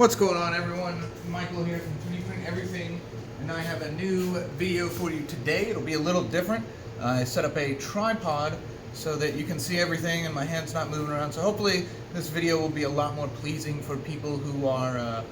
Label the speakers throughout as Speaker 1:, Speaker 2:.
Speaker 1: What's going on, everyone? Michael here from 3D Print Everything, and I have a new video for you today. It'll be a little different. I set up a tripod so that you can see everything and my hand's not moving around. So hopefully this video will be a lot more pleasing for people who are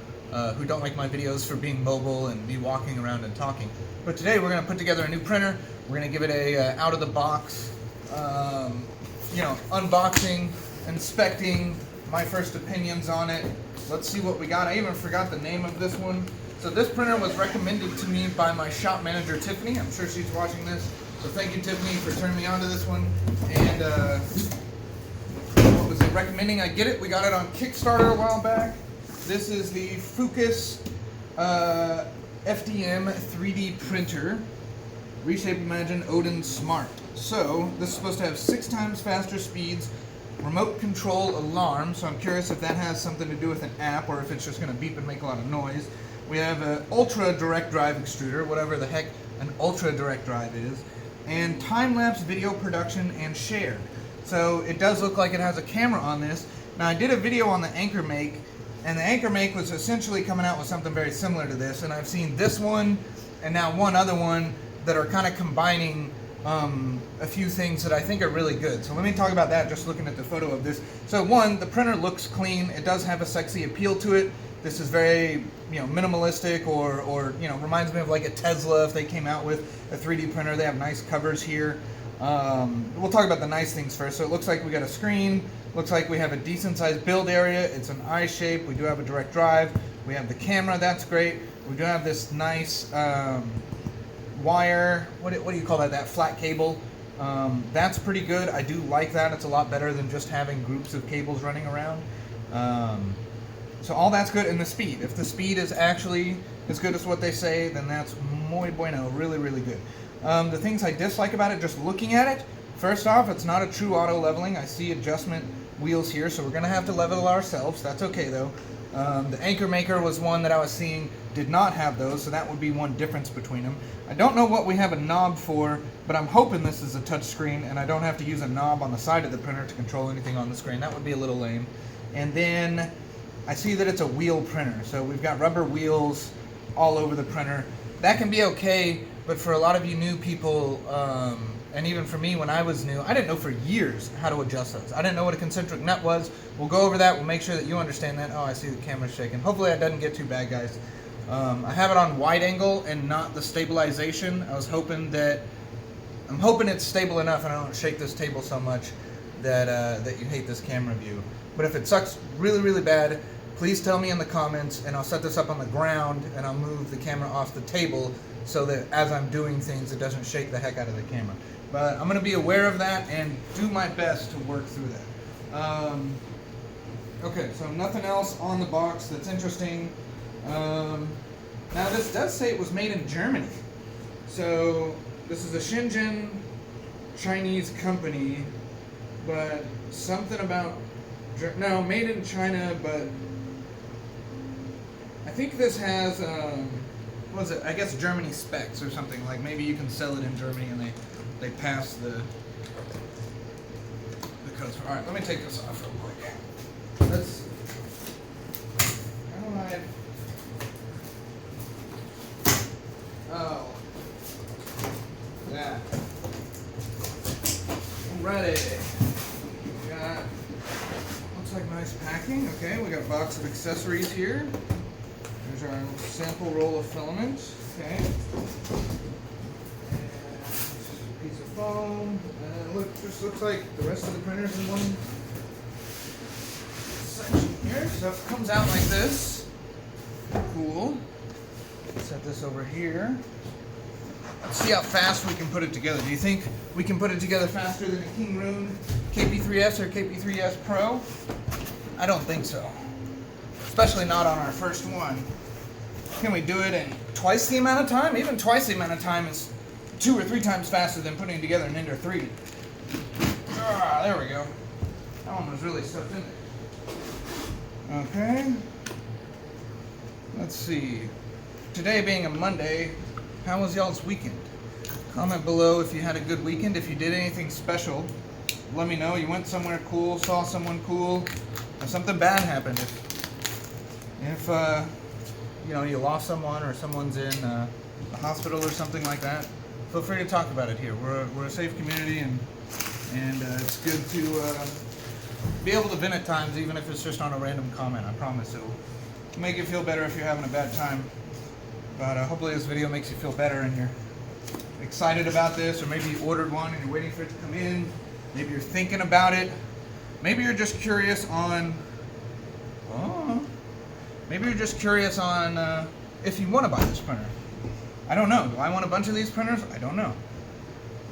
Speaker 1: who don't like my videos for being mobile and me walking around and talking. But today we're going to put together a new printer. We're going to give it a out of the box, unboxing, inspecting, my first opinions on it. Let's see what we got. I even forgot the name of this one. So this printer was recommended to me by my shop manager, Tiffany. I'm sure she's watching this. So thank you, Tiffany, for turning me on to this one. And what was it recommending I get it? We got it on Kickstarter a while back. This is the Fokoos FDM 3D printer. Reshape Imagine Odin Smart. So this is supposed to have 6 times faster speeds, remote control alarm, so I'm curious if that has something to do with an app or if it's just going to beep and make a lot of noise. We have an ultra direct drive extruder, whatever the heck an ultra direct drive is, and time-lapse video production and shared. So it does look like it has a camera on this. Now I did a video on the Anchor Make, and the Anchor Make was essentially coming out with something very similar to this, and I've seen this one and now one other one that are kind of combining a few things that I think are really good. So let me talk about that just looking at the photo of this. So one, the printer looks clean. It does have a sexy appeal to it. This is very, minimalistic or reminds me of like a Tesla if they came out with a 3D printer. They have nice covers here. We'll talk about the nice things first. So it looks like we got a screen. Looks like we have a decent sized build area. It's an I shape. We do have a direct drive. We have the camera. That's great. We do have this nice wire, what do you call that? That flat cable. That's pretty good. I do like that. It's a lot better than just having groups of cables running around. So all that's good. And the speed. If the speed is actually as good as what they say, then that's muy bueno. Really, really good. The things I dislike about it, just looking at it, first off, it's not a true auto leveling. I see adjustment wheels here, so we're going to have to level ourselves. That's okay, though. The Anchor Maker was one that I was seeing did not have those, so that would be one difference between them. I don't know what we have a knob for, but I'm hoping this is a touch screen and I don't have to use a knob on the side of the printer to control anything on the screen. That would be a little lame. And then I see that it's a wheel printer, so we've got rubber wheels all over the printer. That can be okay, but for a lot of you new people, and even for me when I was new, I didn't know for years how to adjust those. I didn't know what a concentric nut was. We'll go over that. We'll make sure that you understand that. Oh, I see the camera's shaking. Hopefully that doesn't get too bad, guys. I have it on wide angle and not the stabilization. I'm hoping it's stable enough and I don't shake this table so much that you hate this camera view. But if it sucks really, really bad, please tell me in the comments and I'll set this up on the ground and I'll move the camera off the table so that as I'm doing things, it doesn't shake the heck out of the camera. But I'm going to be aware of that and do my best to work through that. Okay, so nothing else on the box that's interesting. Now this does say it was made in Germany. So this is a Shenzhen Chinese company, but something about, no, made in China, but I think this has, what is it? I guess Germany specs or something. Like maybe you can sell it in Germany and they pass the codes. All right, let me take this off real quick. Let's. How do I? Oh, that. Alrighty. We got. Looks like nice packing. Okay, we got a box of accessories here. There's our sample roll of filament. Okay. And a piece of foam. Just looks like the rest of the printer's in one section here. So it comes out like this. Cool. Set this over here. Let's see how fast we can put it together. Do you think we can put it together faster than a King Rune KP3S or KP3S Pro? I don't think so. Especially not on our first one. Can we do it in twice the amount of time? Even twice the amount of time is 2 or 3 times faster than putting together an Ender 3. Ah, there we go. That one was really stuffed in there. Okay. Let's see. Today being a Monday, how was y'all's weekend? Comment below if you had a good weekend. If you did anything special, let me know. You went somewhere cool, saw someone cool, or something bad happened. If you know, you lost someone or someone's in the hospital or something like that, feel free to talk about it here. We're a safe community, and it's good to be able to vent at times, even if it's just on a random comment. I promise it'll make you feel better if you're having a bad time. But hopefully this video makes you feel better and you're excited about this, or maybe you ordered one and you're waiting for it to come in. Maybe you're thinking about it. Maybe you're just curious on if you want to buy this printer. I don't know. Do I want a bunch of these printers? I don't know.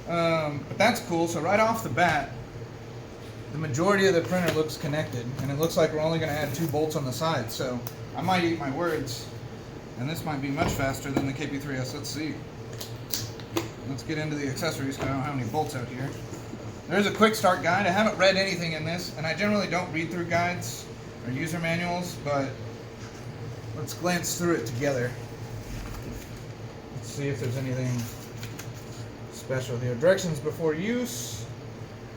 Speaker 1: But that's cool. So right off the bat, the majority of the printer looks connected, and it looks like we're only going to add 2 bolts on the side. So I might eat my words, and this might be much faster than the KP3S. Let's see. Let's get into the accessories, because I don't have any bolts out here. There's a quick start guide. I haven't read anything in this, and I generally don't read through guides or user manuals, but let's glance through it together. Let's see if there's anything special here. Directions before use.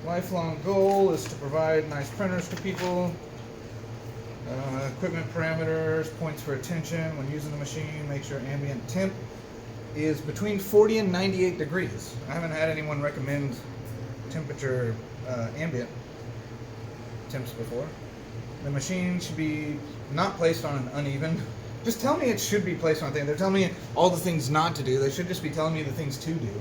Speaker 1: Lifelong goal is to provide nice printers to people. Equipment parameters, points for attention when using the machine. Make sure ambient temp is between 40 and 98 degrees. I haven't had anyone recommend temperature ambient temps before. The machine should be not placed on an uneven. Just tell me it should be placed on a thing. They're telling me all the things not to do. They should just be telling me the things to do.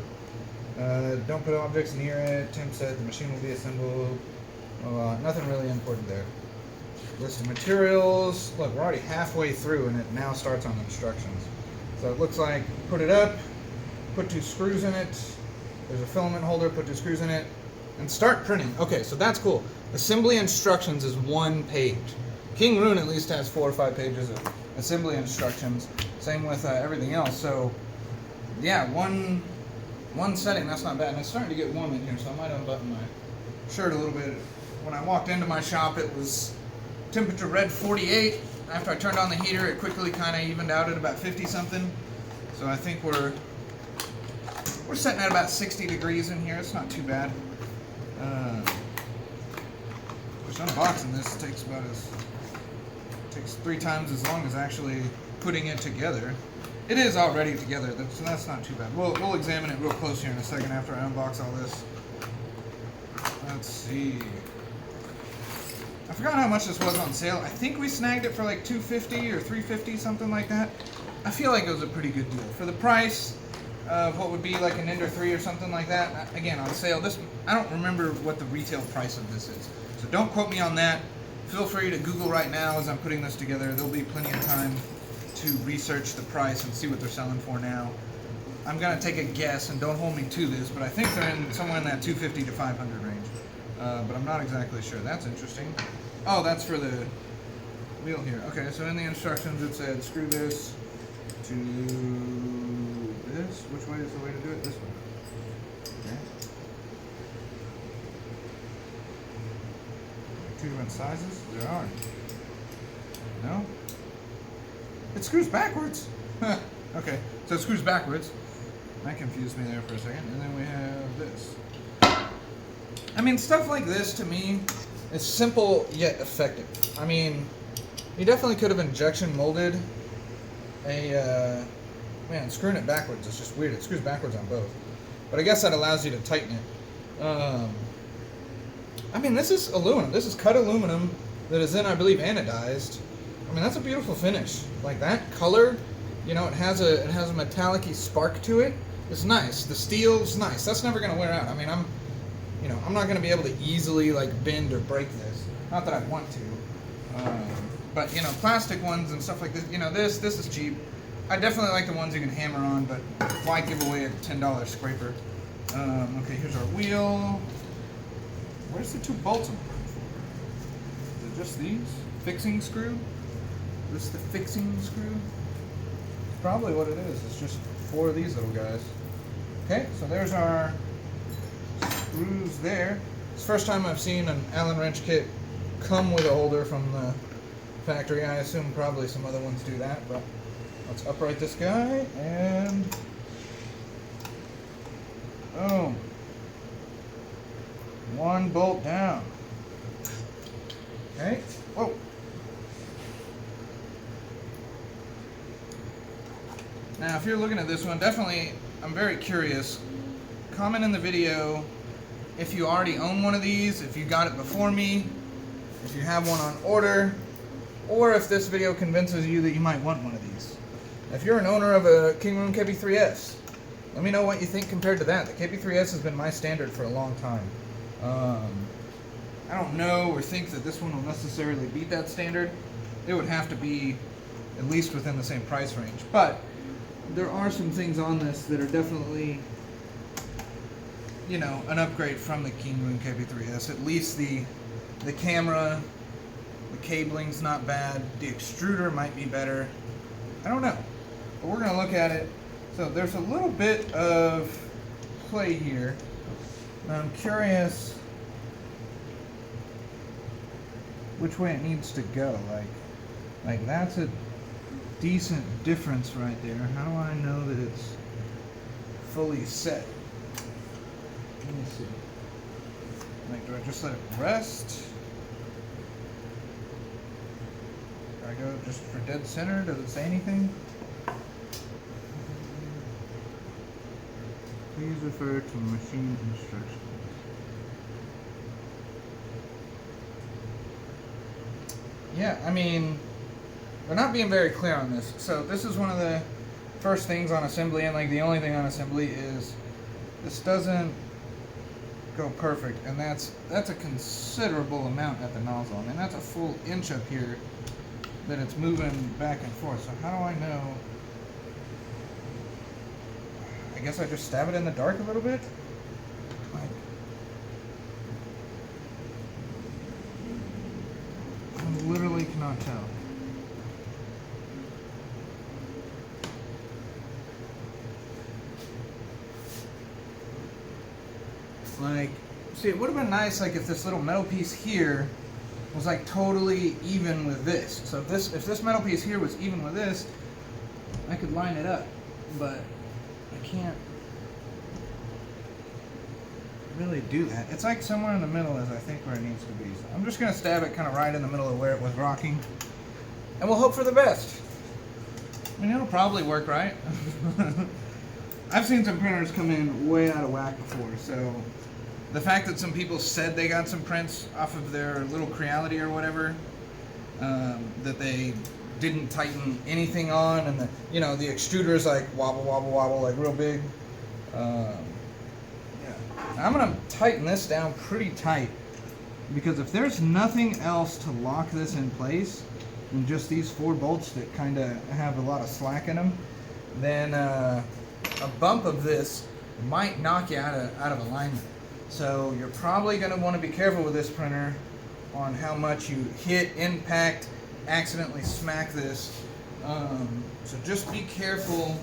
Speaker 1: Don't put objects near it. Tim said the machine will be assembled. Nothing really important there. List of materials. Look, we're already halfway through and it now starts on instructions. So it looks like put it up, put 2 screws in it. There's a filament holder, put 2 screws in it, and start printing. Okay, so that's cool. Assembly instructions is 1 page. King Rune at least has 4 or 5 pages of assembly instructions. Same with everything else. So yeah, one setting, that's not bad. And it's starting to get warm in here, so I might unbutton my shirt a little bit. When I walked into my shop, it was temperature read 48. After I turned on the heater, it quickly kind of evened out at about 50 something. So I think we're sitting at about 60 degrees in here. It's not too bad. Just unboxing this takes 3 times as long as actually putting it together. It is already together, so that's not too bad. We'll examine it real close here in a second after I unbox all this. Let's see. I forgot how much this was on sale. I think we snagged it for like $250 or $350, something like that. I feel like it was a pretty good deal for the price of what would be like an Ender 3 or something like that. Again, on sale. This, I don't remember what the retail price of this is, so don't quote me on that. Feel free to Google right now as I'm putting this together. There'll be plenty of time to research the price and see what they're selling for now. I'm gonna take a guess, and don't hold me to this, but I think they're in somewhere in that $250 to $500 range. But I'm not exactly sure. That's interesting. Oh, that's for the wheel here. Okay, so in the instructions it said screw this to this. Which way is the way to do it? This way. Okay. 2 different sizes? There are. No? It screws backwards. Okay, so it screws backwards. That confused me there for a second. And then we have this. I mean, stuff like this to me is simple yet effective. I mean, you definitely could have injection molded a, man, screwing it backwards is just weird. It screws backwards on both. But I guess that allows you to tighten it. I mean, this is aluminum. This is cut aluminum that is then, I believe, anodized. I mean, that's a beautiful finish. Like that color, you know, it has a metallic-y spark to it. It's nice. The steel's nice. That's never going to wear out. I mean, I'm not going to be able to easily like bend or break this. Not that I want to. But you know, plastic ones and stuff like this. You know, this is cheap. I definitely like the ones you can hammer on, but why give away a $10 scraper? Okay, here's our wheel. Where's the 2 bolts? Is it just these? Fixing screw? This is the fixing screw? It's probably what it is. It's just 4 of these little guys. Okay, so there's our screws there. It's the first time I've seen an Allen wrench kit come with a holder from the factory. I assume probably some other ones do that, but let's upright this guy and boom. 1 bolt down. Okay. Whoa. Now, if you're looking at this one, definitely, I'm very curious. Comment in the video if you already own one of these, if you got it before me, if you have one on order, or if this video convinces you that you might want one of these. If you're an owner of a King Room KB3S, let me know what you think compared to that. The KB3S has been my standard for a long time. I don't know or think that this one will necessarily beat that standard. It would have to be at least within the same price range. But there are some things on this that are definitely, you know, an upgrade from the King Room KB3S. At least the camera, the cabling's not bad. The extruder might be better. I don't know. But we're going to look at it. So there's a little bit of play here. I'm curious which way it needs to go. Like that's a decent difference right there. How do I know that it's fully set? Let me see. Like, do I just let it rest? Do I go just for dead center? Does it say anything? Please refer to machine instructions. Yeah, I mean, they're not being very clear on this. So this is one of the first things on assembly, and like the only thing on assembly is this doesn't go perfect, and that's a considerable amount at the nozzle. I mean, that's a full inch up here that it's moving back and forth. So how do I know? I guess I just stab it in the dark a little bit. Like, I literally cannot tell. Like, see, it would have been nice like if this little metal piece here was like totally even with this. So if this metal piece here was even with this, I could line it up, but I can't really do that. It's like somewhere in the middle is I think where it needs to be. So I'm just gonna stab it kind of right in the middle of where it was rocking, and we'll hope for the best. I mean, it'll probably work, right? I've seen some printers come in way out of whack before, so the fact that some people said they got some prints off of their little Creality or whatever, that they didn't tighten anything on, and the extruder is like wobble, wobble, wobble, like real big. Yeah. Now I'm gonna tighten this down pretty tight, because if there's nothing else to lock this in place than just these 4 bolts that kind of have a lot of slack in them, then a bump of this might knock you out of alignment. So you're probably going to want to be careful with this printer on how much you hit, impact, accidentally smack this. So just be careful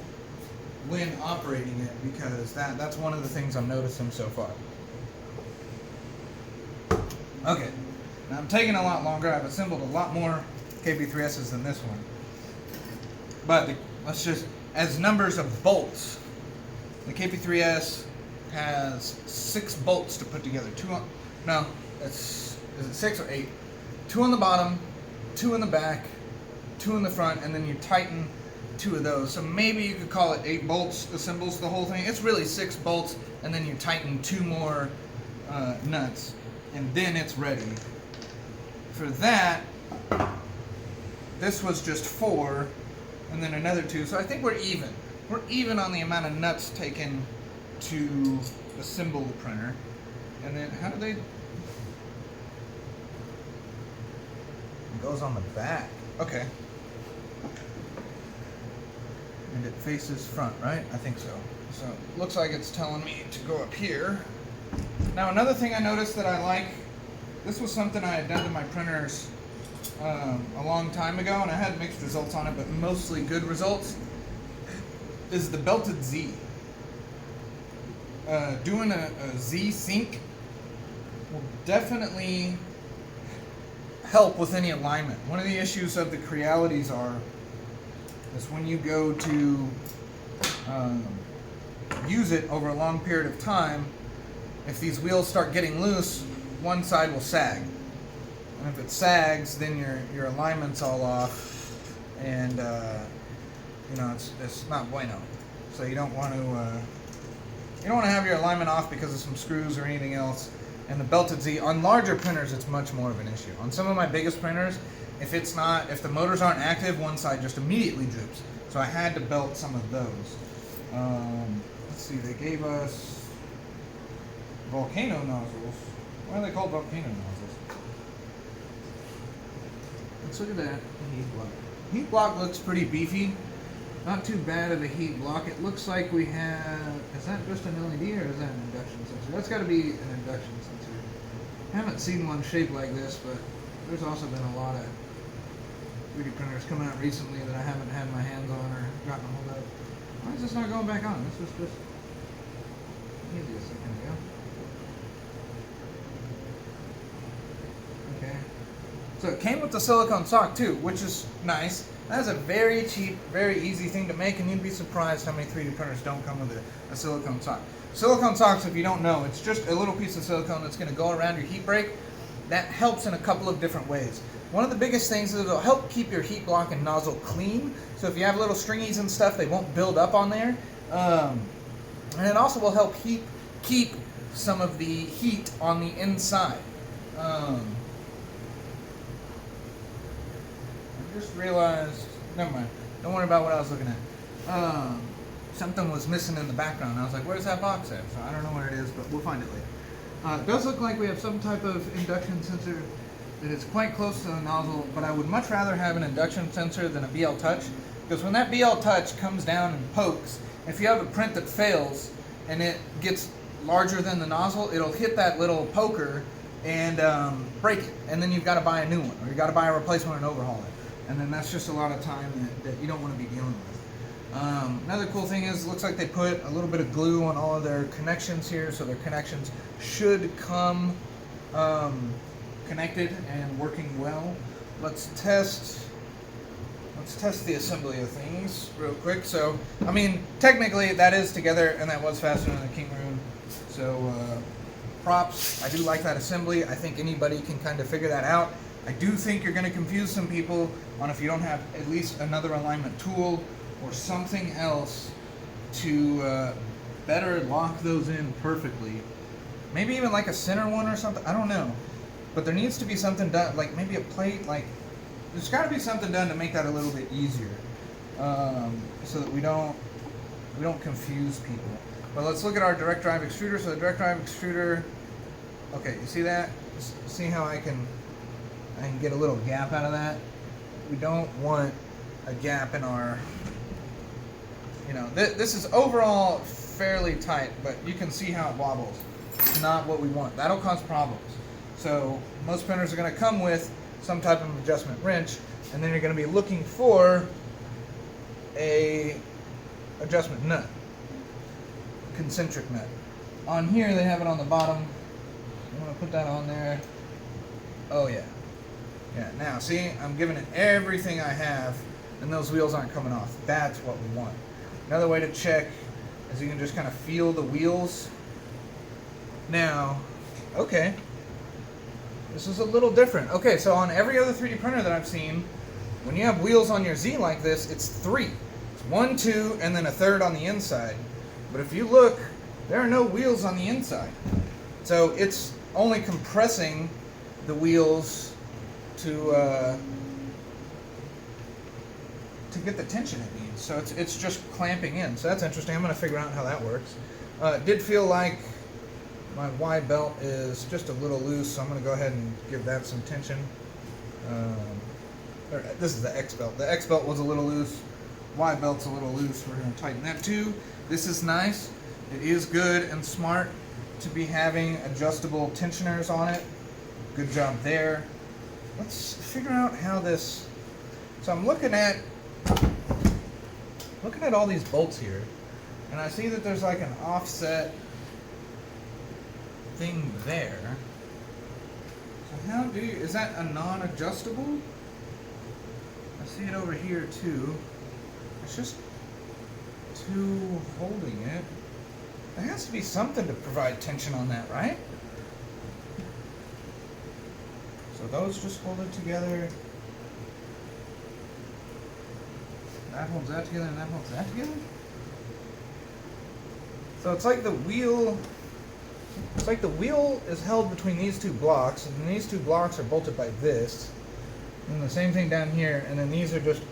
Speaker 1: when operating it, because that's one of the things I'm noticing so far. Okay, now I'm taking a lot longer. I've assembled a lot more KB3Ss than this one. But let's just, as numbers of bolts, the KB3S has 6 bolts to put together. Is it 6 or 8? 2 on the bottom, 2 in the back, 2 in the front, and then you tighten 2 of those. So maybe you could call it 8 bolts assembles the whole thing. It's really 6 bolts, and then you tighten 2 more nuts, and then it's ready. For that, this was just 4, and then another 2. So I think we're even. We're even on the amount of nuts taken to assemble the printer. And then how do they... It goes on the back. Okay. And it faces front, right? I think so. So it looks like it's telling me to go up here. Now another thing I noticed that I like, this was something I had done to my printers a long time ago, and I had mixed results on it, but mostly good results, is the belted Z. Doing a Z sync will definitely help with any alignment. One of the issues of the Crealities is when you go to use it over a long period of time, if these wheels start getting loose, one side will sag. And if it sags, then your alignment's all off, and you know, it's not bueno. So you don't want to have your alignment off because of some screws or anything else. And the belted Z, on larger printers, it's much more of an issue. On some of my biggest printers, if the motors aren't active, one side just immediately droops. So I had to belt some of those. Let's see, they gave us volcano nozzles. Why are they called volcano nozzles? Let's look at that heat block. Heat block looks pretty beefy. Not too bad of a heat block. It looks like we have, is that just an LED or is that an induction sensor? That's got to be an induction sensor. I haven't seen one shaped like this, but there's also been a lot of 3D printers come out recently that I haven't had my hands on or gotten a hold of. Why is this not going back on? This was just easy a second ago. Okay. So it came with the silicone sock too, which is nice. That's a very cheap, very easy thing to make, and you'd be surprised how many 3D printers don't come with a silicone sock. Silicone socks, if you don't know, it's just a little piece of silicone that's going to go around your heat break. That helps in a couple of different ways. One of the biggest things is it'll help keep your heat block and nozzle clean. So if you have little stringies and stuff, they won't build up on there. And it also will help keep some of the heat on the inside. I just realized, never mind, don't worry about what I was looking at. Something was missing in the background. I was like, where's that box at? So I don't know where it is, but we'll find it later. It does look like we have some type of induction sensor that is quite close to the nozzle, but I would much rather have an induction sensor than a BL Touch, because when that BL Touch comes down and pokes, if you have a print that fails and it gets larger than the nozzle, it'll hit that little poker and break it, and then you've got to buy a new one, or you've got to buy a replacement and overhaul it, and then that's just a lot of time that you don't want to be dealing with. Another cool thing is, it looks like they put a little bit of glue on all of their connections here, so their connections should come connected and working well. Let's test the assembly of things real quick. So, I mean, technically that is together, and that was faster than the King Rune. So, props. I do like that assembly. I think anybody can kind of figure that out. I do think you're going to confuse some people on if you don't have at least another alignment tool or something else to better lock those in perfectly. Maybe even like a center one or something. I don't know. But there needs to be something done, like maybe a plate, like there's got to be something done to make that a little bit easier, so that we don't confuse people. But let's look at our direct drive extruder. So the direct drive extruder, okay, you see that? See how I can get a little gap out of that? We don't want a gap in our, you know, this is overall fairly tight, but you can see how it wobbles. It's not what we want. That'll cause problems. So most printers are going to come with some type of adjustment wrench, and then you're going to be looking for a adjustment nut, concentric nut. On here they have it on the bottom. I'm going to put that on there. Oh yeah. Yeah, now see, I'm giving it everything I have, and those wheels aren't coming off. That's what we want. Another way to check is you can just kind of feel the wheels. Now, okay. This is a little different. Okay, so on every other 3D printer that I've seen, when you have wheels on your Z like this, it's 3. It's 1, 2, and then a third on the inside. But if you look, there are no wheels on the inside. So it's only compressing the wheels to get the tension it needs. So it's just clamping in. So that's interesting. I'm going to figure out how that works. It did feel like my Y belt is just a little loose, so I'm going to go ahead and give that some tension. This is the X belt. The X belt was a little loose. Y belt's a little loose. We're going to tighten that too. This is nice. It is good and smart to be having adjustable tensioners on it. Good job there. Let's figure out how this... So I'm looking at all these bolts here, and I see that there's like an offset thing there. So how do you... Is that a non-adjustable? I see it over here too. It's just two holding it. There has to be something to provide tension on that, right? So those just hold it together. that holds that together, and that holds that together. So it's like the wheel. It's like the wheel is held between these two blocks, and these two blocks are bolted by this. And the same thing down here, and then these are just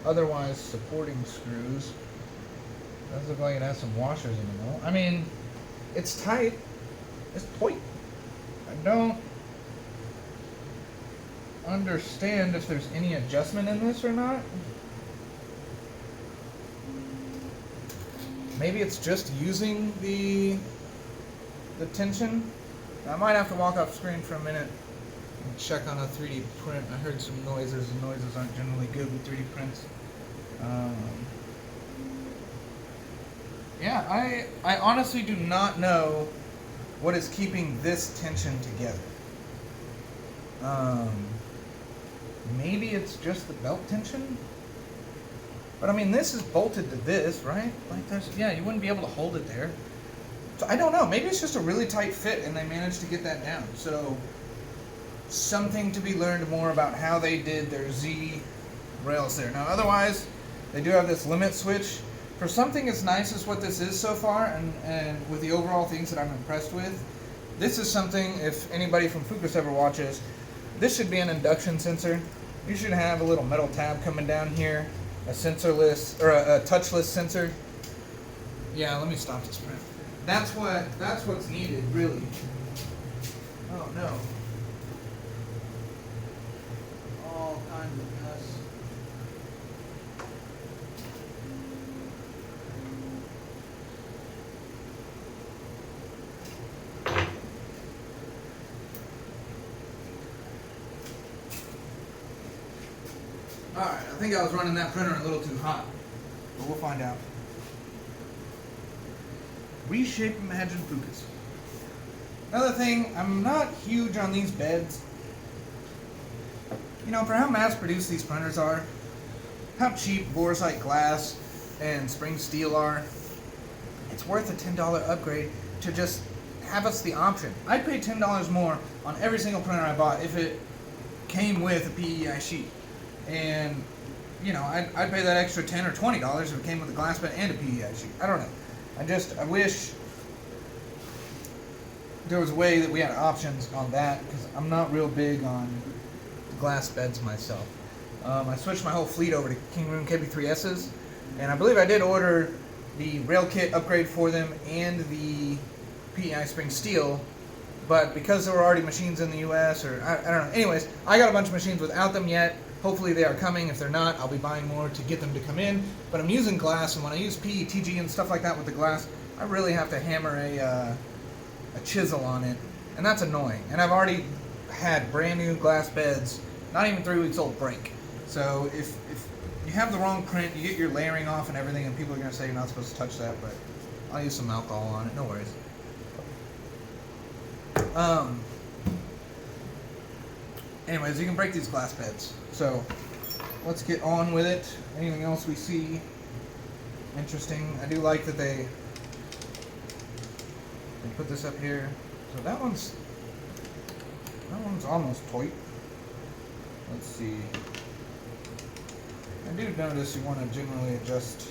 Speaker 1: otherwise supporting screws. Does look like it has some washers in the middle. I mean, it's tight. It's tight. I don't understand if there's any adjustment in this or not. Maybe it's just using the tension. I might have to walk off screen for a minute and check on a 3D print. I heard some noises, and noises aren't generally good with 3D prints. Yeah, I honestly do not know what is keeping this tension together. Maybe it's just the belt tension? But I mean, this is bolted to this, right? Like there's, yeah, you wouldn't be able to hold it there. So I don't know, maybe it's just a really tight fit and they managed to get that down. So, something to be learned more about how they did their Z rails there. Now otherwise, they do have this limit switch. For something as nice as what this is so far, and with the overall things that I'm impressed with, this is something, if anybody from Fokoos ever watches, this should be an induction sensor. You should have a little metal tab coming down here, a sensorless, or a touchless sensor. Yeah, let me stop this print. That's what's needed, really. Oh no. All kinds of mess. Alright, I think I was running that printer a little too hot, but we'll find out. Reshape Imagine Fokoos. Another thing, I'm not huge on these beds. You know, for how mass-produced these printers are, how cheap Borsite glass and spring steel are, it's worth a $10 upgrade to just have us the option. I'd pay $10 more on every single printer I bought if it came with a PEI sheet. And, you know, I'd pay that extra $10 or $20 if it came with a glass bed and a PEI sheet. I don't know. I wish there was a way that we had options on that, because I'm not real big on glass beds myself. I switched my whole fleet over to King Room KB3S's, and I believe I did order the rail kit upgrade for them and the PEI spring steel, but because there were already machines in the US, or I don't know. Anyways, I got a bunch of machines without them yet. Hopefully they are coming. If they're not, I'll be buying more to get them to come in. But I'm using glass, and when I use PETG and stuff like that with the glass, I really have to hammer a chisel on it, and that's annoying. And I've already had brand new glass beds, not even 3 weeks old, break. So if you have the wrong print, you get your layering off and everything, and people are going to say you're not supposed to touch that, but I'll use some alcohol on it, no worries. Anyways, you can break these glass beds. So, let's get on with it. Anything else we see interesting? I do like that they put this up here. So that one's almost tight. Let's see. I do notice you want to generally adjust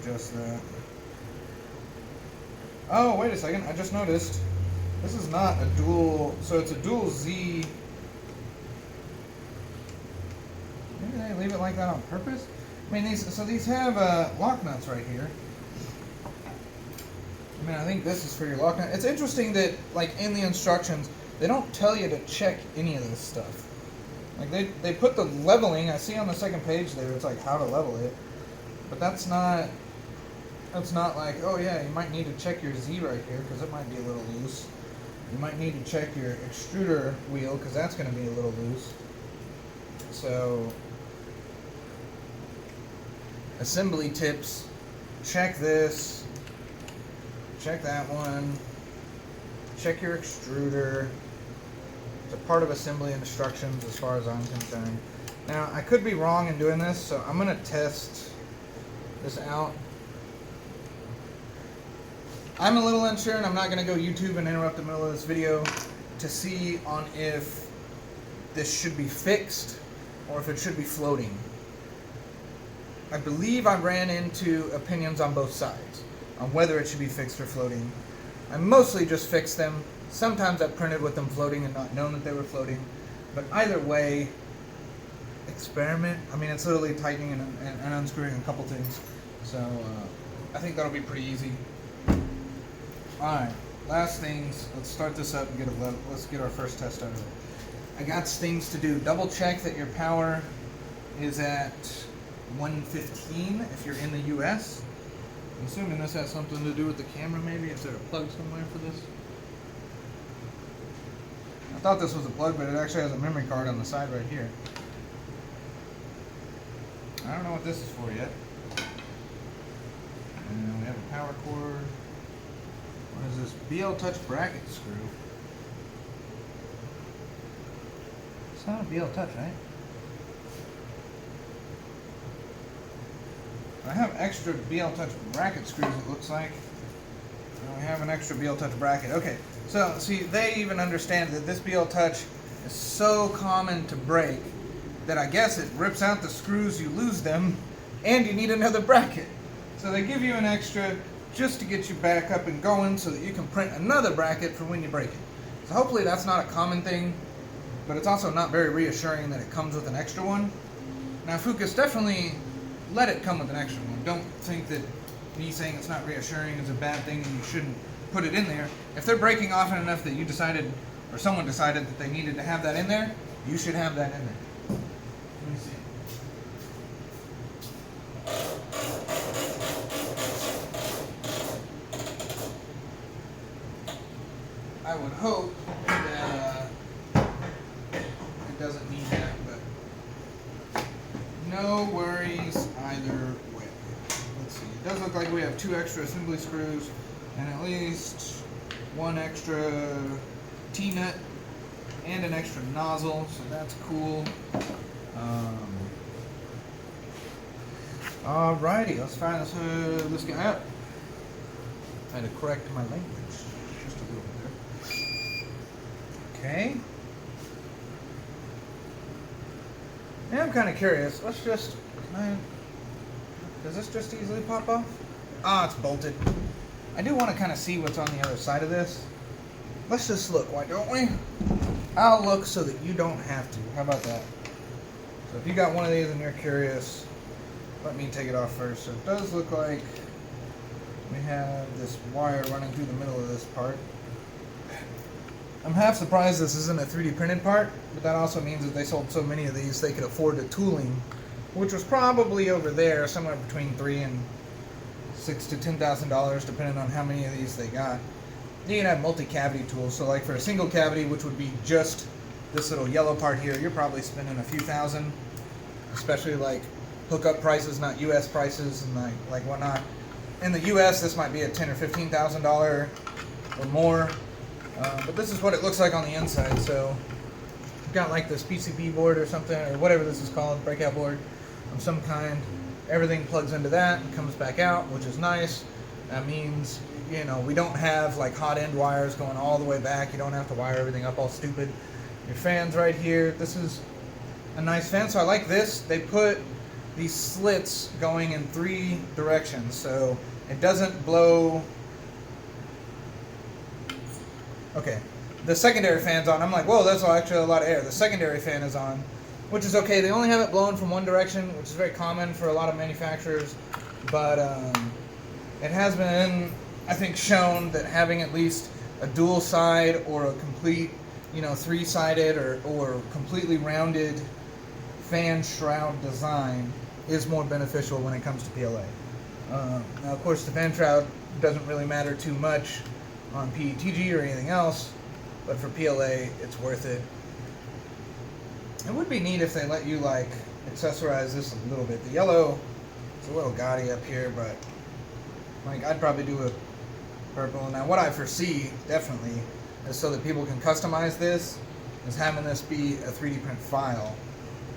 Speaker 1: that. Oh, wait a second. I just noticed. This is not a dual, so it's a dual Z. Maybe they leave it like that on purpose? I mean, these have lock nuts right here. I mean, I think this is for your lock nut. It's interesting that, like, in the instructions, they don't tell you to check any of this stuff. Like, they put the leveling, I see on the second page there, it's like how to level it. But that's not like, oh yeah, you might need to check your Z right here, because it might be a little loose. You might need to check your extruder wheel, because that's going to be a little loose. So, assembly tips, check this, check that one, check your extruder. It's a part of assembly instructions as far as I'm concerned. Now, I could be wrong in doing this, so I'm going to test this out. I'm a little unsure, and I'm not going to go YouTube and interrupt the middle of this video to see on if this should be fixed or if it should be floating. I believe I ran into opinions on both sides on whether it should be fixed or floating. I mostly just fixed them. Sometimes I printed with them floating and not known that they were floating. But either way, experiment. I mean, it's literally tightening and unscrewing a couple things. So I think that'll be pretty easy. Alright, last things. Let's start this up and let's get our first test out of it. I got things to do. Double check that your power is at 115 if you're in the US. I'm assuming this has something to do with the camera maybe. Is there a plug somewhere for this? I thought this was a plug, but it actually has a memory card on the side right here. I don't know what this is for yet. And we have a power cord. What is this? BL Touch bracket screw. It's not a BL Touch, right? I have extra BL Touch bracket screws, it looks like. I have an extra BL Touch bracket. Okay, so see, they even understand that this BL Touch is so common to break that I guess it rips out the screws, you lose them, and you need another bracket. So they give you an extra just to get you back up and going so that you can print another bracket for when you break it. So hopefully that's not a common thing, but it's also not very reassuring that it comes with an extra one. Now Fokoos, definitely let it come with an extra one. Don't think that me saying it's not reassuring is a bad thing and you shouldn't put it in there. If they're breaking often enough that you decided, or someone decided that they needed to have that in there, you should have that in there. Let me see. I would hope that it doesn't need that, but no worries either way. Let's see. It does look like we have 2 extra assembly screws and at least 1 extra T-nut and an extra nozzle, so that's cool. Alrighty, let's fire this guy up. I had to correct my language just a little bit there. Okay. Now I'm kind of curious. Let's just, does this just easily pop off? Ah, it's bolted. I do want to kind of see what's on the other side of this. Let's just look, why don't we? I'll look so that you don't have to. How about that? So if you got one of these and you're curious, let me take it off first. So it does look like we have this wire running through the middle of this part. I'm half surprised this isn't a 3D printed part, but that also means that they sold so many of these they could afford the tooling, which was probably over there, somewhere between $3,000 and $6,000 to $10,000, depending on how many of these they got. You can have multi-cavity tools, so like for a single cavity, which would be just this little yellow part here, you're probably spending a few thousand, especially like hookup prices, not US prices, and like whatnot. In the US, this might be a $10,000 or $15,000 or more, but this is what it looks like on the inside. So you've got like this PCB board or something, or whatever this is called, breakout board of some kind. Everything plugs into that and comes back out, which is nice. That means, you know, we don't have like hot end wires going all the way back. You don't have to wire everything up all stupid. Your fan's right here. This is a nice fan. So I like this. They put these slits going in 3 directions, so it doesn't blow. Okay, the secondary fan's on. I'm like, whoa, that's actually a lot of air. The secondary fan is on, which is okay. They only have it blowing from one direction, which is very common for a lot of manufacturers, but it has been, I think, shown that having at least a dual side or a complete, you know, 3-sided or completely rounded fan shroud design is more beneficial when it comes to PLA. Now, of course, the fan shroud doesn't really matter too much on PETG or anything else, but for PLA, it's worth it. It would be neat if they let you, like, accessorize this a little bit. The yellow is a little gaudy up here, but, like, I'd probably do a purple. Now, what I foresee, definitely, is so that people can customize this, is having this be a 3D print file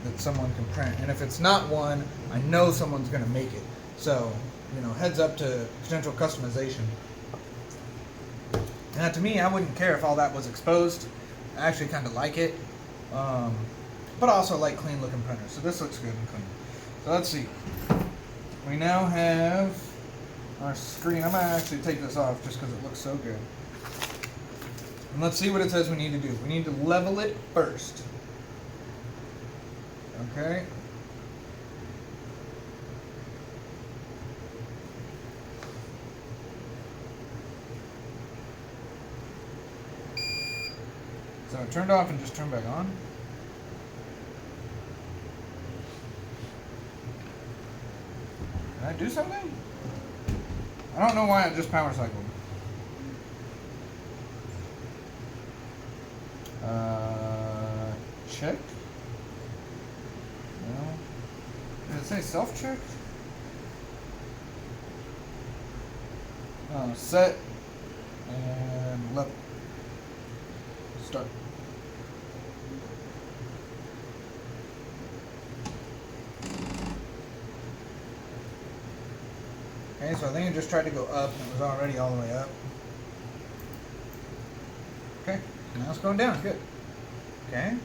Speaker 1: that someone can print. And if it's not one, I know someone's going to make it. So, you know, heads up to potential customization. Now, to me, I wouldn't care if all that was exposed. I actually kind of like it. But I also like clean looking printers. So this looks good and clean. So let's see. we now have our screen. I'm going to actually take this off just because it looks so good. And let's see what it says we need to do. We need to level it first. Okay. So it turned off and just turned back on. Did I do something? I don't know why it just power cycled. Check? No. Did it say self-check? Set and level. Start. Okay, so I think it just tried to go up and it was already all the way up. Okay, now it's going down. Good. Okay.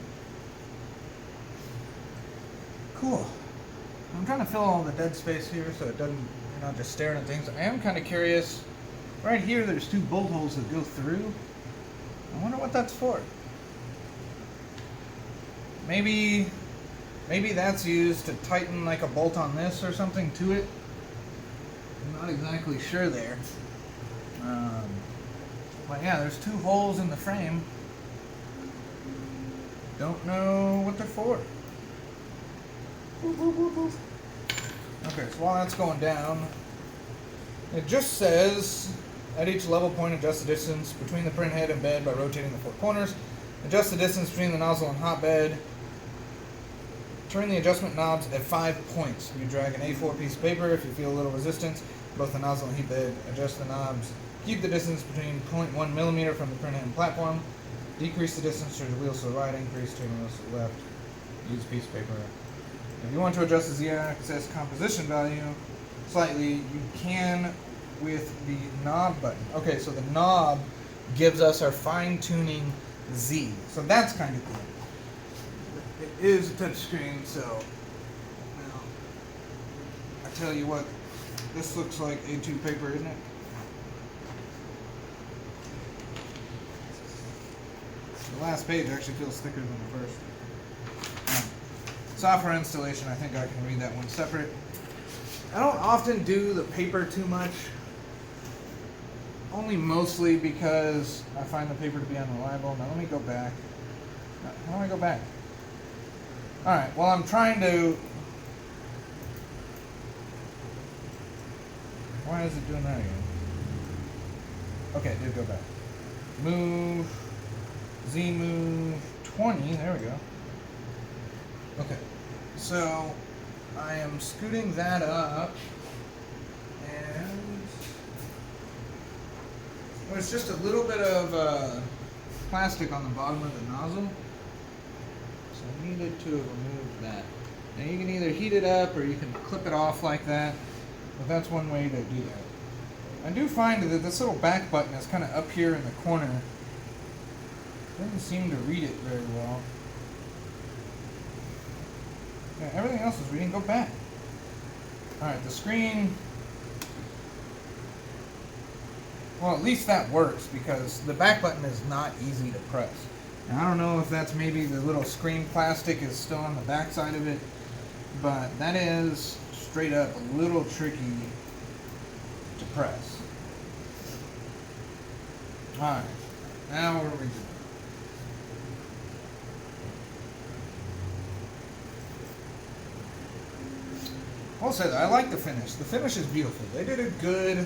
Speaker 1: Cool. I'm trying to fill all the dead space here so it doesn't, you're not just staring at things. I am kind of curious. Right here, there's 2 bolt holes that go through. I wonder what that's for. Maybe that's used to tighten like a bolt on this or something to it. I'm not exactly sure there. But yeah, there's 2 holes in the frame. Don't know what they're for. Okay, so while that's going down, it just says, at each level point, adjust the distance between the print head and bed by rotating the 4 corners. Adjust the distance between the nozzle and hotbed. Turn the adjustment knobs at 5 points. You drag an A4 piece of paper if you feel a little resistance. Both the nozzle and heat bed. Adjust the knobs. Keep the distance between 0.1 millimeter from the print head and platform. Decrease the distance to the wheels to the right. Increase to the wheels to the left. Use a piece of paper. If you want to adjust the Z-axis composition value slightly, you can with the knob button. Okay, so the knob gives us our fine-tuning Z. So that's kind of cool. It is a touch screen, so now I tell you what, this looks like A2 paper, isn't it? The last page actually feels thicker than the first. Software installation, I think I can read that one separate. I don't often do the paper too much. Only mostly because I find the paper to be unreliable. Now let me go back. How do I go back? Alright, well I'm trying to... Why is it doing that again? Okay, it did go back. Move... Z move 20, there we go. Okay, so I am scooting that up, and there's just a little bit of plastic on the bottom of the nozzle, so I needed to remove that. Now you can either heat it up or you can clip it off like that, but that's one way to do that. I do find that this little back button is kind of up here in the corner. Doesn't seem to read it very well. Yeah, everything else is reading. Go back. Alright, the screen... Well, at least that works, because the back button is not easy to press. Now, I don't know if that's maybe the little screen plastic is still on the back side of it, but that is straight up a little tricky to press. Alright, now what are we doing? I'll say that I like the finish. The finish is beautiful. They did a good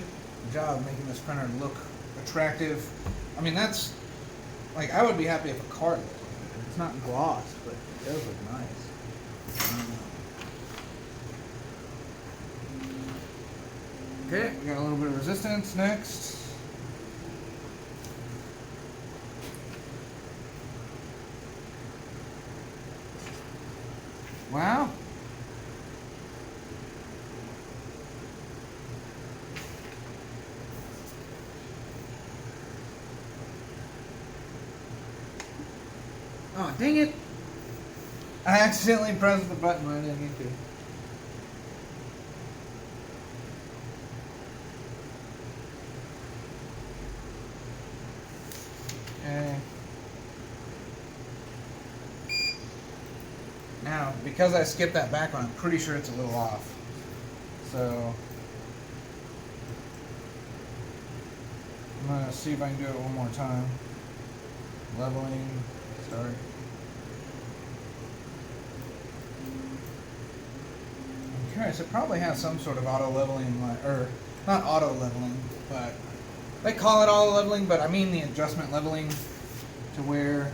Speaker 1: job making this printer look attractive. I mean, that's like, I would be happy if a card looked like it. It's not gloss, but it does look nice. Okay, we got a little bit of resistance next. Wow. Oh, dang it. I accidentally pressed the button when I didn't need to. because I skipped that background, I'm pretty sure it's a little off. So I'm going to see if I can do it one more time. Leveling, start. I'm curious, it probably has some sort of auto leveling, or not auto leveling, but they call it auto leveling, but I mean the adjustment leveling to where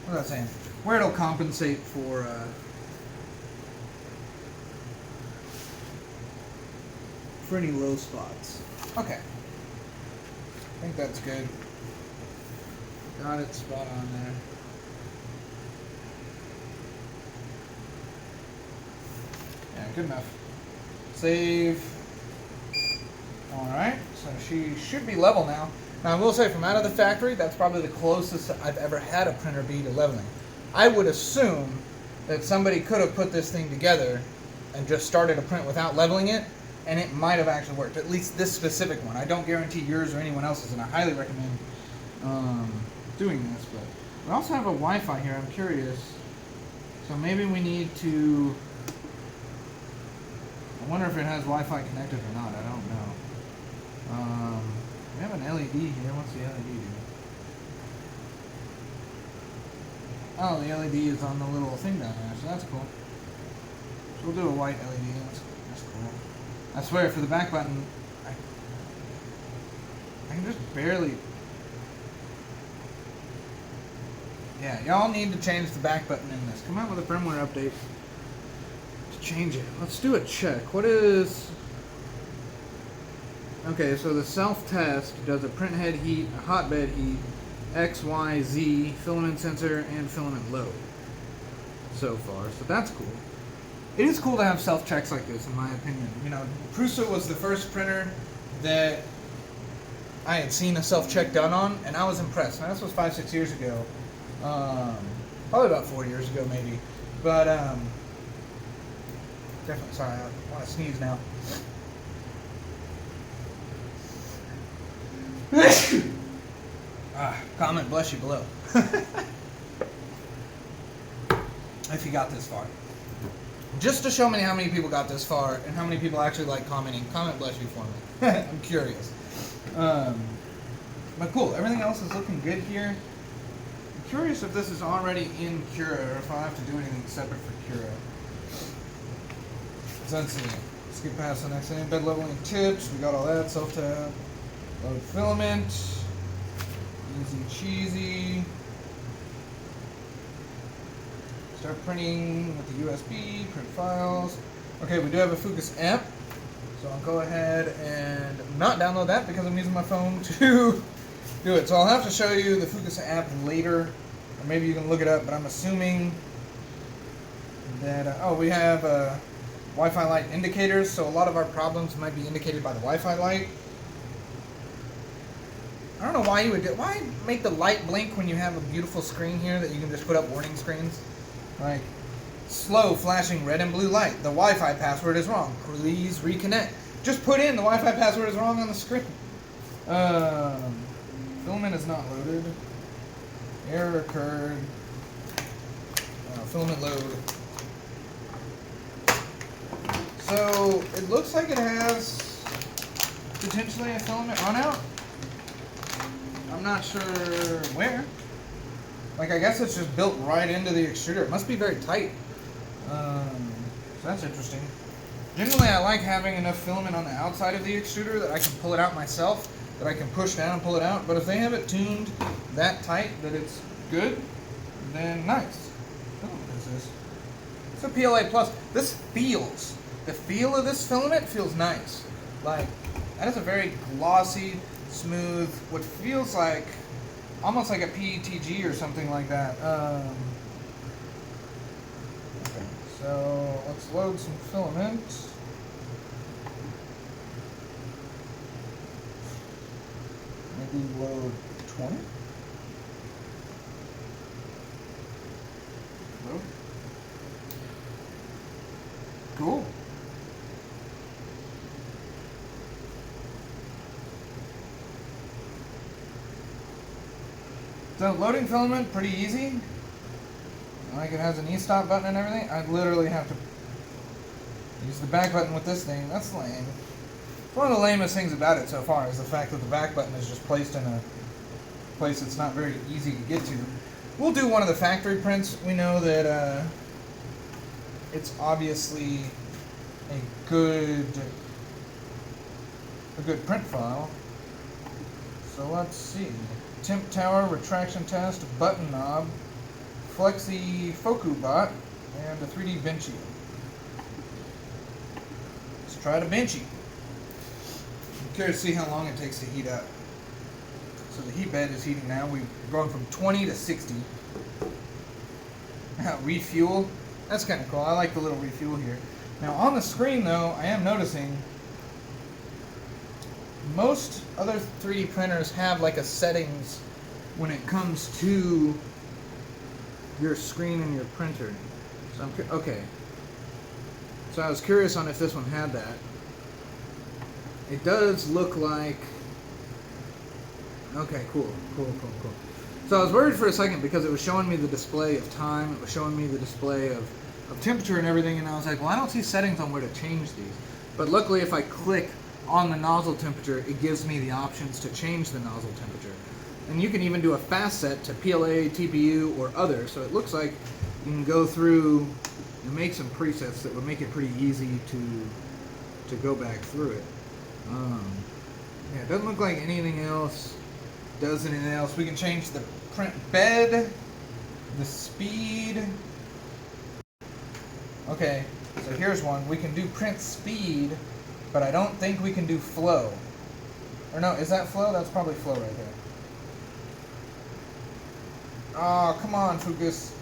Speaker 1: what was I saying? Where it'll compensate for any low spots. Okay. I think that's good. Got it spot on there. Yeah, good enough. Save. Alright, so she should be level now. Now, I will say, from out of the factory, that's probably the closest I've ever had a printer be to leveling. I would assume that somebody could have put this thing together and just started a print without leveling it, and it might have actually worked. At least this specific one. I don't guarantee yours or anyone else's, and I highly recommend doing this. But we also have a Wi-Fi here. I'm curious. So maybe we need to... I wonder if it has Wi-Fi connected or not. I don't know. We have an LED here. What's the LED do? Oh, the LED is on the little thing down there, so that's cool. So we'll do a white LED. That's cool. I swear, for the back button, I can just barely... Yeah, y'all need to change the back button in this. Come out with a firmware update to change it. Let's do a check. What is... Okay, so the self-test does a print head heat, a hotbed heat, X, Y, Z, filament sensor, and filament load so far. So that's cool. It is cool to have self-checks like this, in my opinion. You know, Prusa was the first printer that I had seen a self-check done on, and I was impressed. Now, this was 5-6 years ago. Probably about 4 years ago, maybe. But, definitely, sorry, I want to sneeze now. Comment bless you below. If you got this far. Just to show me how many people got this far and how many people actually like commenting, comment bless you for me. I'm curious. But cool, everything else is looking good here. I'm curious if this is already in Cura or if I'll have to do anything separate for Cura. So let's see. Skip past the next thing. Bed leveling tips, we got all that. Self-tab. Load filament. Easy cheesy. Start printing with the USB, print files. Okay, we do have a Fokoos app, so I'll go ahead and not download that because I'm using my phone to do it. So I'll have to show you the Fokoos app later, or maybe you can look it up, but I'm assuming that, we have Wi-Fi light indicators, so a lot of our problems might be indicated by the Wi-Fi light. I don't know why you would do. Why make the light blink when you have a beautiful screen here that you can just put up warning screens? Like, slow flashing red and blue light. The Wi-Fi password is wrong. Please reconnect. Just put in the Wi-Fi password is wrong on the screen. Filament is not loaded. Error occurred. Filament load. So, it looks like it has potentially a filament run out. I'm not sure where. Like, I guess it's just built right into the extruder. It must be very tight. So that's interesting. Generally, I like having enough filament on the outside of the extruder that I can pull it out myself, that I can push down and pull it out. But if they have it tuned that tight that it's good, then nice. I don't know what this is. It's a PLA Plus. This feels, the feel of this filament feels nice. Like, that is a very glossy, smooth, what feels like almost like a PETG or something like that. Okay, so let's load some filament. Maybe load 20. So cool. So loading filament, pretty easy. Like it has an e-stop button and everything. I literally have to use the back button with this thing. That's lame. One of the lamest things about it so far is the fact that the back button is just placed in a place that's not very easy to get to. We'll do one of the factory prints. We know that it's obviously a good print file. So let's see. Temp tower, retraction test, button knob, flexi Fokoos bot, and a 3D benchy. Let's try to benchy. I'm curious to see how long it takes to heat up. So the heat bed is heating now. We've gone from 20 to 60. Refuel. That's kind of cool. I like the little refuel here. Now on the screen though, I am noticing most other 3D printers have like a settings when it comes to your screen and your printer. So okay. So I was curious on if this one had that. It does look like... Okay, cool. So I was worried for a second because it was showing me the display of time, it was showing me the display of temperature and everything, and I was like, well, I don't see settings on where to change these. But luckily if I click on the nozzle temperature, it gives me the options to change the nozzle temperature. And you can even do a fast set to PLA, TPU, or other, so it looks like you can go through and make some presets that would make it pretty easy to go back through it. Yeah, it doesn't look like anything else does anything else. We can change the print bed, the speed. Okay, so here's one. We can do print speed, but I don't think we can do flow. Or no, is that flow? That's probably flow right there. Oh, come on, Fokoos.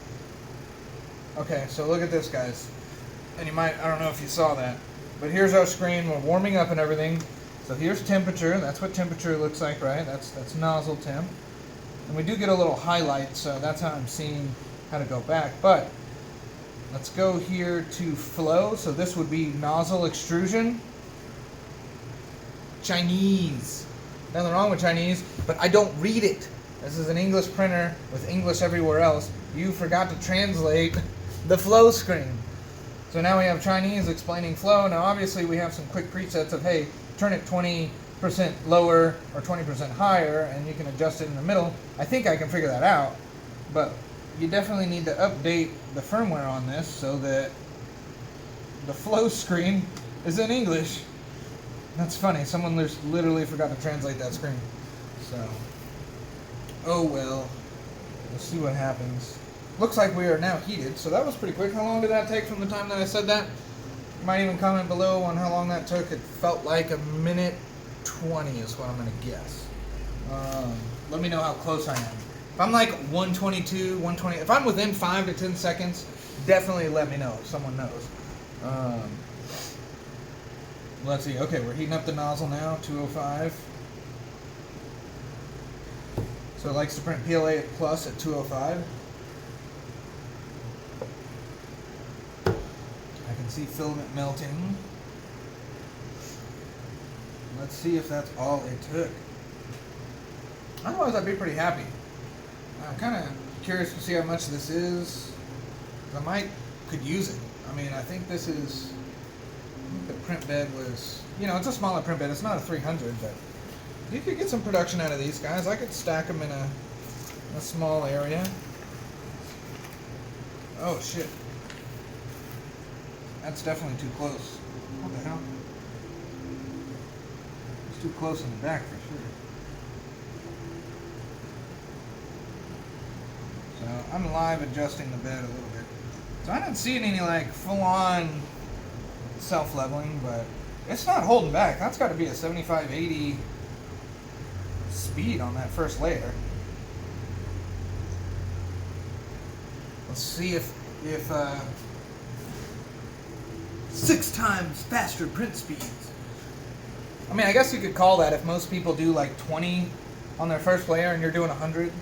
Speaker 1: Okay, so look at this, guys. And you might, I don't know if you saw that, but here's our screen. We're warming up and everything. So here's temperature. That's what temperature looks like, right? That's nozzle temp. And we do get a little highlight, so that's how I'm seeing how to go back. But let's go here to flow. So this would be nozzle extrusion. Chinese. Nothing wrong with Chinese, but I don't read it. This is an English printer with English everywhere else. You forgot to translate the flow screen. So now we have Chinese explaining flow. Now obviously we have some quick presets of, hey, turn it 20% lower or 20% higher, and you can adjust it in the middle. I think I can figure that out, but you definitely need to update the firmware on this so that the flow screen is in English. That's funny. Someone literally forgot to translate that screen. So, oh well. We'll see what happens. Looks like we are now heated, so that was pretty quick. How long did that take from the time that I said that? You might even comment below on how long that took. It felt like 1:20 is what I'm going to guess. Let me know how close I am. If I'm like 122, 120, if I'm within 5 to 10 seconds, definitely let me know if someone knows. Let's see. Okay, we're heating up the nozzle now, 205. So it likes to print PLA plus at 205. I can see filament melting. Let's see if that's all it took. Otherwise, I'd be pretty happy. I'm kind of curious to see how much this is. I could use it. I mean, I think this is... the print bed was... it's a smaller print bed. It's not a 300, but you could get some production out of these guys. I could stack them in a small area. Oh, shit. That's definitely too close. What the hell? It's too close in the back for sure. So I'm live adjusting the bed a little bit. So I didn't see any like full-on self-leveling, but it's not holding back. That's got to be a 75-80 speed on that first layer. Let's see if 6 times faster print speeds. I mean, I guess you could call that if most people do like 20 on their first layer and you're doing 100.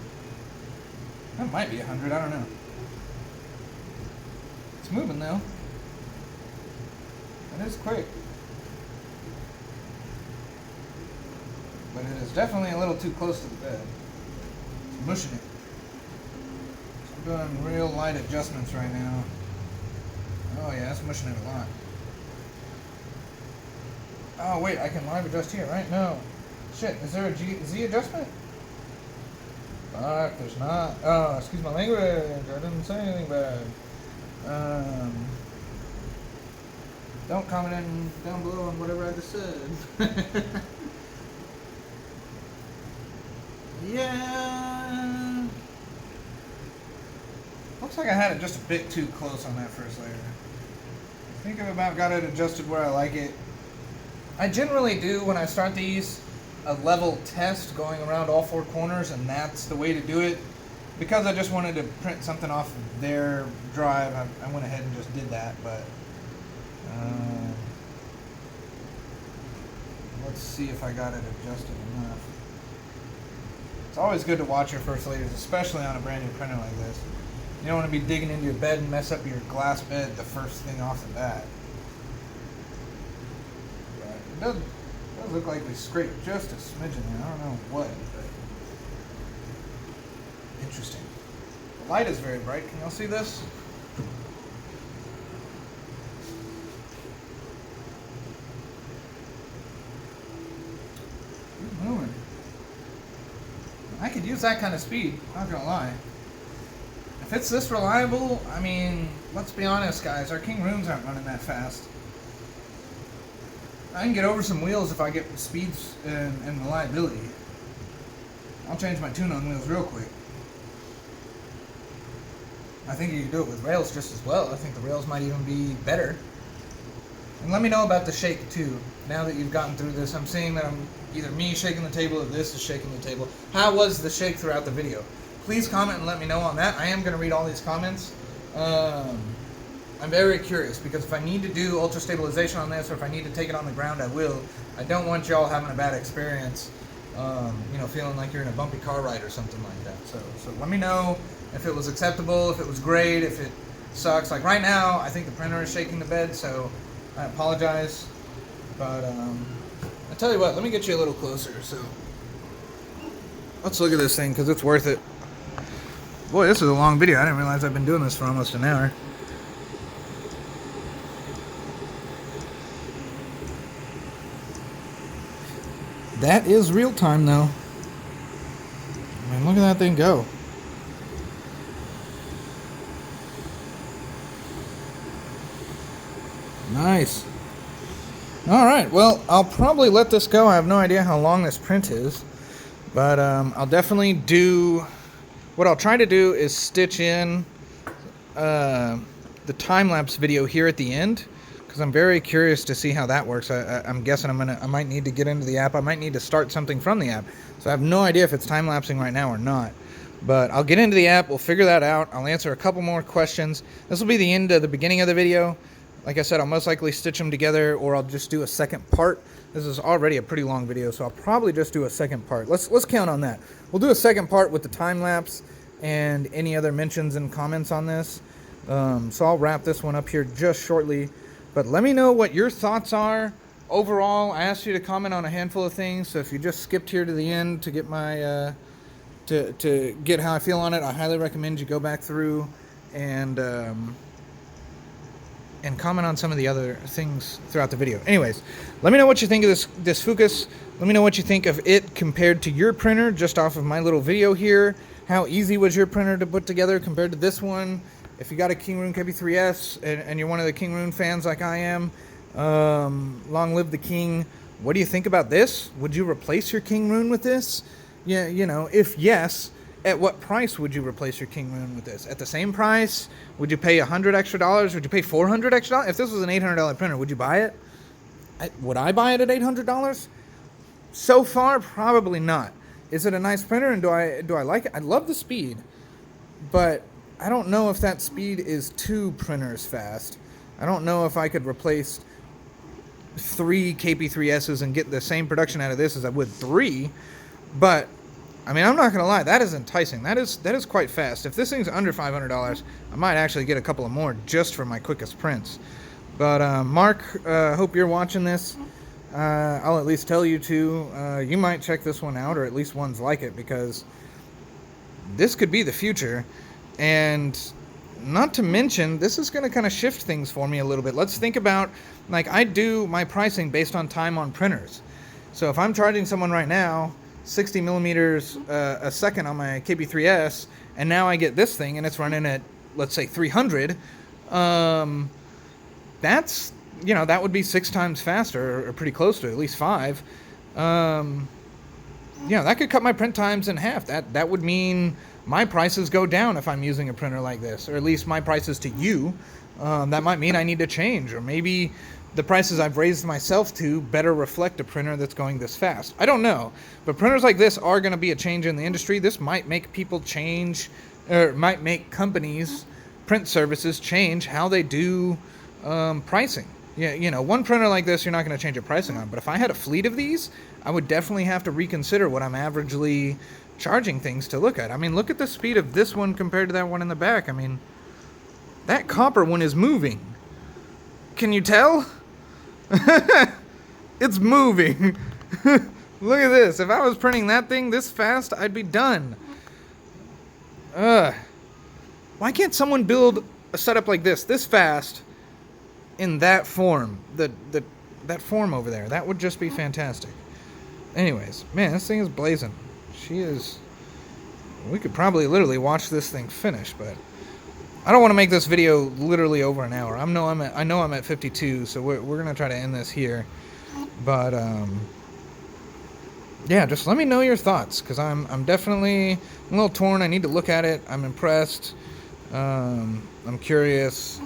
Speaker 1: That might be 100, I don't know. It's moving though. It is quick. But it is definitely a little too close to the bed. It's mushing it. So I'm doing real light adjustments right now. Oh yeah, it's mushing it a lot. Oh wait, I can live adjust here, right? No. Shit, is there a Z adjustment? Fuck, there's not. Oh, excuse my language. I didn't say anything bad. Don't comment down below on whatever I just said. Yeah. Looks like I had it just a bit too close on that first layer. I think I've about got it adjusted where I like it. I generally do, when I start these, a level test going around all four corners, and that's the way to do it. Because I just wanted to print something off of their drive, I went ahead and just did that, but let's see if I got it adjusted enough. It's always good to watch your first layers, especially on a brand new printer like this. You don't want to be digging into your bed and mess up your glass bed the first thing off the bat. But it does look like we scraped just a smidgen there. I don't know what, but interesting. The light is very bright. Can y'all see this? It's moving. I could use that kind of speed, not gonna lie. If it's this reliable, I mean, let's be honest guys, our King Runes aren't running that fast. I can get over some wheels if I get speeds and reliability. I'll change my tune on wheels real quick. I think you can do it with rails just as well. I think the rails might even be better. And let me know about the shake too. Now that you've gotten through this, I'm seeing that I'm either me shaking the table or this is shaking the table. How was the shake throughout the video? Please comment and let me know on that. I am going to read all these comments. I'm very curious because if I need to do ultra stabilization on this or if I need to take it on the ground, I will. I don't want y'all having a bad experience, you know, feeling like you're in a bumpy car ride or something like that. So let me know if it was acceptable, if it was great, if it sucks. Like right now, I think the printer is shaking the bed, so I apologize. But I tell you what, let me get you a little closer. So let's look at this thing because it's worth it. Boy, this is a long video. I didn't realize I've been doing this for almost an hour. That is real time, though. I mean, look at that thing go. Nice. Alright, well, I'll probably let this go. I have no idea how long this print is. But I'll definitely do... What I'll try to do is stitch in the time-lapse video here at the end. Because I'm very curious to see how that works. I'm guessing I might need to get into the app. I might need to start something from the app. So I have no idea if it's time-lapsing right now or not. But I'll get into the app. We'll figure that out. I'll answer a couple more questions. This will be the end of the beginning of the video. Like I said, I'll most likely stitch them together or I'll just do a second part. This is already a pretty long video, so I'll probably just do a second part. Let's count on that. We'll do a second part with the time-lapse and any other mentions and comments on this. So I'll wrap this one up here just shortly. But let me know what your thoughts are overall. I asked you to comment on a handful of things, so if you just skipped here to the end to get my to get how I feel on it, I highly recommend you go back through and comment on some of the other things throughout the video. Anyways, let me know what you think of this Fokoos. Let me know what you think of it compared to your printer, just off of my little video here. How easy was your printer to put together compared to this one? If you got a King Rune KB3S and you're one of the King Rune fans like I am, long live the King. What do you think about this? Would you replace your King Rune with this? Yeah, you know, if yes, at what price would you replace your King Rune with this? At the same price? Would you pay $100 extra? Would you pay $400 extra? If this was an $800 printer, would you buy it? Would I buy it at $800? So far, probably not. Is it a nice printer and do I like it? I love the speed, but I don't know if that speed is 2 printers fast. I don't know if I could replace 3 KP3Ss and get the same production out of this as I would 3, but I mean, I'm not going to lie. That is enticing. That is quite fast. If this thing's under $500, I might actually get a couple of more just for my quickest prints. But, Mark, hope you're watching this. I'll at least tell you to. You might check this one out, or at least ones like it, because this could be the future. And not to mention, this is going to kind of shift things for me a little bit. Let's think about, like, I do my pricing based on time on printers. So if I'm charging someone right now 60 millimeters a second on my KB3S, and now I get this thing and it's running at, let's say, 300, that's, you know, that would be 6 times faster, or pretty close to it, at least 5. You know, that could cut my print times in half. That would mean my prices go down if I'm using a printer like this, or at least my prices to you. That might mean I need to change, or maybe the prices I've raised myself to better reflect a printer that's going this fast. I don't know, but printers like this are going to be a change in the industry. This might make people change, or might make companies, print services change how they do pricing. Yeah, you know, one printer like this, you're not going to change your pricing on. But if I had a fleet of these, I would definitely have to reconsider what I'm averagely charging things to look at. I mean, look at the speed of this one compared to that one in the back. I mean, that copper one is moving. Can you tell? It's moving. Look at this. If I was printing that thing this fast, I'd be done. Why can't someone build a setup like this fast, in that form? That form over there. That would just be fantastic. Anyways, man, this thing is blazing. We could probably literally watch this thing finish, but I don't want to make this video literally over an hour. I know I'm at 52, so we're gonna try to end this here. But yeah, just let me know your thoughts, because I'm definitely a little torn. I need to look at it. I'm impressed. I'm curious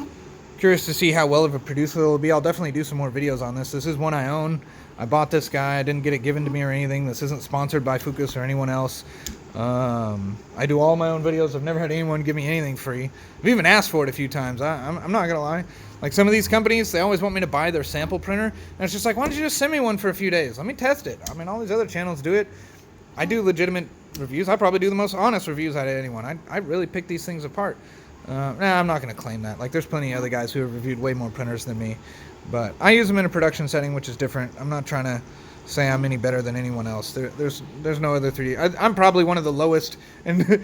Speaker 1: to see how well of a producer it will be. I'll definitely do some more videos on this. This is one I own. I bought this guy. I didn't get it given to me or anything. This isn't sponsored by Fokoos or anyone else. I do all my own videos. I've never had anyone give me anything free. I've even asked for it a few times. I'm not gonna lie. Like, some of these companies, they always want me to buy their sample printer, and it's just like, why don't you just send me one for a few days? Let me test it. I mean, all these other channels do it. I do legitimate reviews. I probably do the most honest reviews out of anyone. I really pick these things apart. I'm not going to claim that. Like, there's plenty of other guys who have reviewed way more printers than me. But I use them in a production setting, which is different. I'm not trying to say I'm any better than anyone else. There's no other 3D. I'm probably one of the lowest and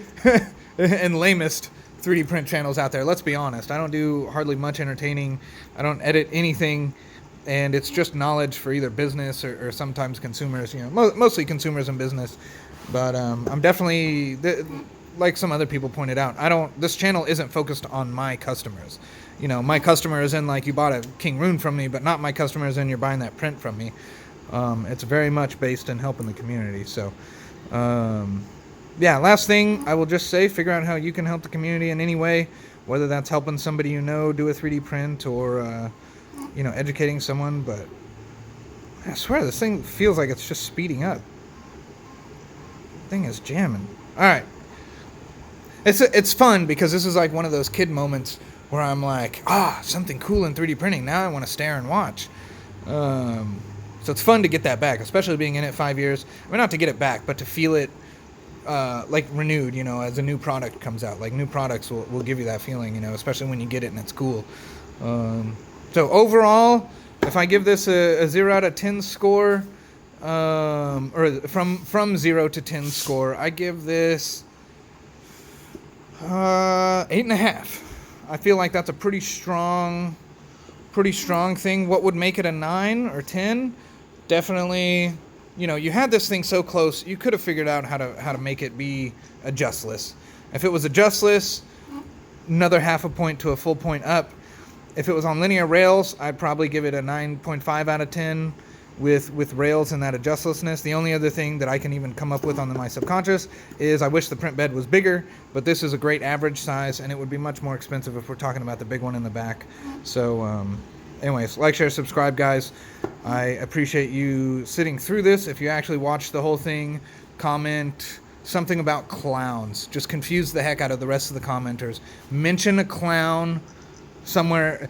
Speaker 1: and lamest 3D print channels out there. Let's be honest. I don't do hardly much entertaining. I don't edit anything. And it's just knowledge for either business or sometimes consumers. You know, mostly consumers and business. But I'm definitely... like some other people pointed out, this channel isn't focused on my customers. You know, my customer is in, like, you bought a King Rune from me, but not my customer is in, you're buying that print from me. It's very much based in helping the community. So, yeah, last thing I will just say, figure out how you can help the community in any way, whether that's helping somebody you know do a 3D print, or, you know, educating someone. But I swear, this thing feels like it's just speeding up. The thing is jamming. All right. It's fun, because this is like one of those kid moments where I'm like, something cool in 3D printing. Now I want to stare and watch. So it's fun to get that back, especially being in it 5 years. I mean, not to get it back, but to feel it like renewed, you know, as a new product comes out. Like, new products will give you that feeling, you know, especially when you get it and it's cool. So overall, if I give this a 0 out of 10 score, or from 0 to 10 score, I give this 8.5. I feel like that's a pretty strong thing. What would make it a 9 or 10? Definitely, you know, you had this thing so close, you could have figured out how to make it be adjustless. If it was adjustless, another half a point to a full point up. If it was on linear rails, I'd probably give it a 9.5 out of 10 with rails and that adjustlessness. The only other thing that I can even come up with on my subconscious is I wish the print bed was bigger, but this is a great average size, and it would be much more expensive if we're talking about the big one in the back. So, anyways, like, share, subscribe, guys. I appreciate you sitting through this. If you actually watched the whole thing, comment something about clowns. Just confuse the heck out of the rest of the commenters. Mention a clown somewhere.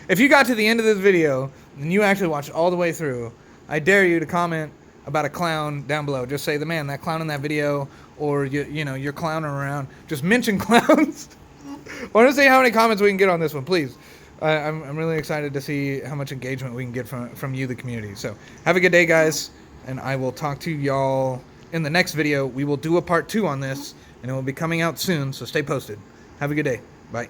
Speaker 1: If you got to the end of this video and you actually watched all the way through, I dare you to comment about a clown down below. Just say, man, that clown in that video, or you know, you're clowning around. Just mention clowns. I want to see how many comments we can get on this one, please. I'm really excited to see how much engagement we can get from you, the community. So have a good day, guys, and I will talk to y'all in the next video. We will do a part 2 on this, and it will be coming out soon, so stay posted. Have a good day. Bye.